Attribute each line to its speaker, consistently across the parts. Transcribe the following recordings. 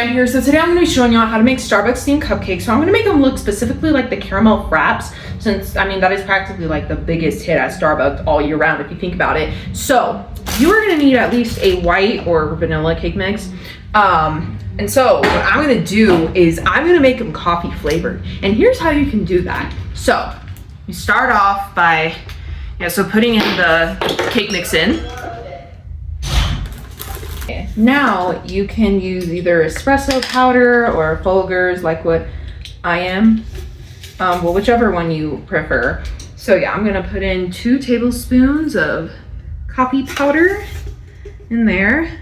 Speaker 1: Jen here. So today I'm going to be showing y'all how to make Starbucks themed cupcakes. So I'm going to make them look specifically like the caramel frappes, since I mean that is practically like the biggest hit at Starbucks all year round if you think about it. So you are going to need at least a white or vanilla cake mix. And so what I'm going to do is I'm going to make them coffee flavored. And here's how you can do that. So you start off by putting in the cake mix in. Now you can use either espresso powder or Folgers, like what I am. Well, whichever one you prefer. So yeah, I'm gonna put in 2 tablespoons of coffee powder in there.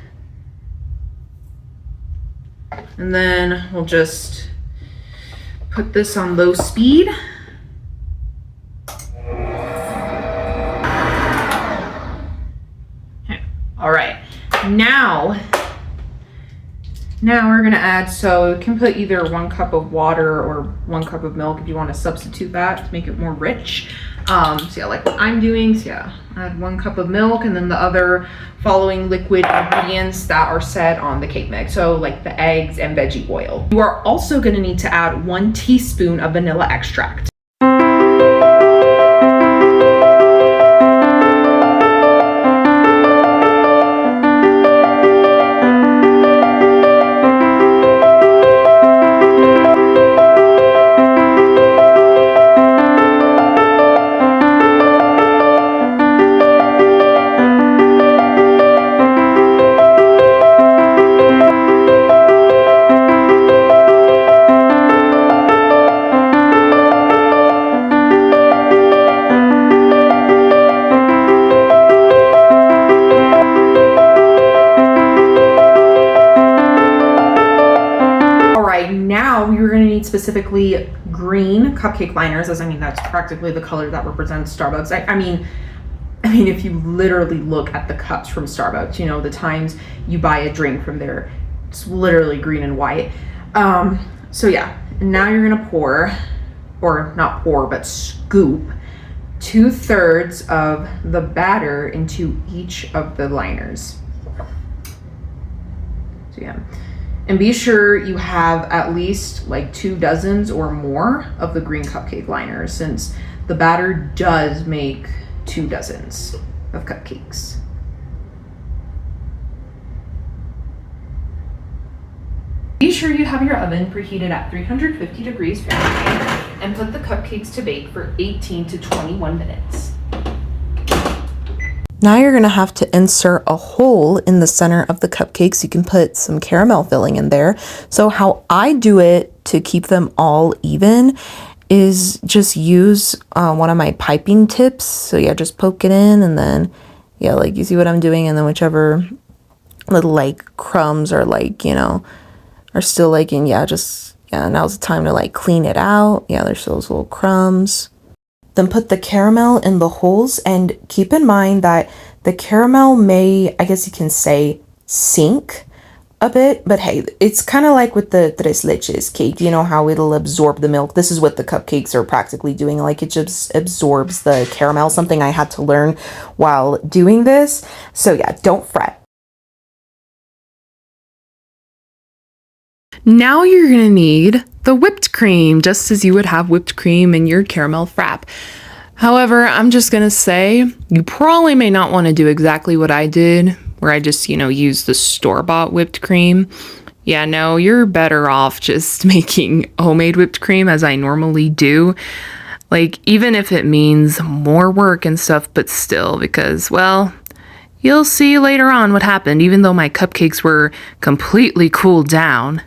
Speaker 1: And then we'll just put this on low speed. Okay. All right. Now we're gonna add, so you can put either 1 cup of water or 1 cup of milk if you want to substitute that to make it more rich. So yeah, like what I'm doing, so yeah, add 1 cup of milk and then the other following liquid ingredients that are set on the cake mix. So like the eggs and veggie oil. You are also gonna need to add 1 teaspoon of vanilla extract. Now you're going to need specifically green cupcake liners, as I mean that's practically the color that represents Starbucks. I mean if you literally look at the cups from Starbucks, you know, the times you buy a drink from there, it's literally green and white. So yeah, now you're gonna pour, or not pour, but scoop 2/3 of the batter into each of the liners. So yeah. And be sure you have at least like 2 dozens or more of the green cupcake liners, since the batter does make 2 dozens of cupcakes. Be sure you have your oven preheated at 350 degrees Fahrenheit and put the cupcakes to bake for 18 to 21 minutes.
Speaker 2: Now you're going to have to insert a hole in the center of the cupcakes. You can put some caramel filling in there. So how I do it to keep them all even is just use one of my piping tips. So yeah, just poke it in, and then yeah, like you see what I'm doing, and then whichever little like crumbs are like, you know, are still like in, now's the time to like clean it out. Yeah, there's those little crumbs. Then put the caramel in the holes, and keep in mind that the caramel may, I guess you can say, sink a bit, but hey, it's kind of like with the tres leches cake, you know how it'll absorb the milk. This is what the cupcakes are practically doing, like it just absorbs the caramel, something I had to learn while doing this. So yeah, don't fret.
Speaker 3: Now you're gonna need the whipped cream, just as you would have whipped cream in your caramel frappe. However, I'm just gonna say, you probably may not want to do exactly what I did, where I just, use the store-bought whipped cream. Yeah, no, you're better off just making homemade whipped cream, as I normally do. Like, even if it means more work and stuff, but still, because, well, you'll see later on what happened, even though my cupcakes were completely cooled down.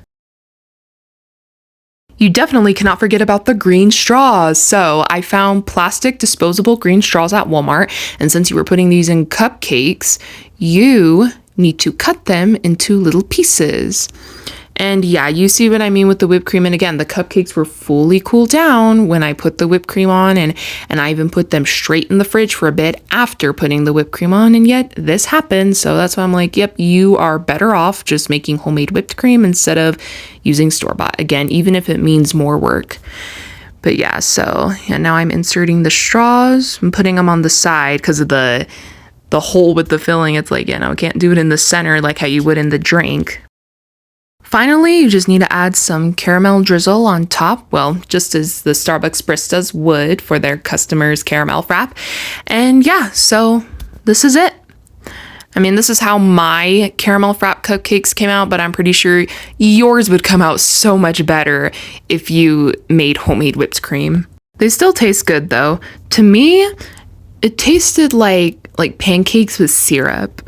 Speaker 3: You definitely cannot forget about the green straws. So I found plastic disposable green straws at Walmart. And since you were putting these in cupcakes, you need to cut them into little pieces. And yeah, you see what I mean with the whipped cream. And again, the cupcakes were fully cooled down when I put the whipped cream on, and I even put them straight in the fridge for a bit after putting the whipped cream on. And yet this happened. So that's why I'm like, yep, you are better off just making homemade whipped cream instead of using store-bought. Again, even if it means more work. But yeah, so yeah, now I'm inserting the straws. I'm putting them on the side because of the hole with the filling. It's like, can't do it in the center like how you would in the drink. Finally, you just need to add some caramel drizzle on top, well, just as the Starbucks baristas would for their customers' caramel frappe. And yeah, so this is it. I mean, this is how my caramel frappe cupcakes came out, but I'm pretty sure yours would come out so much better if you made homemade whipped cream. They still taste good though. To me, it tasted like pancakes with syrup.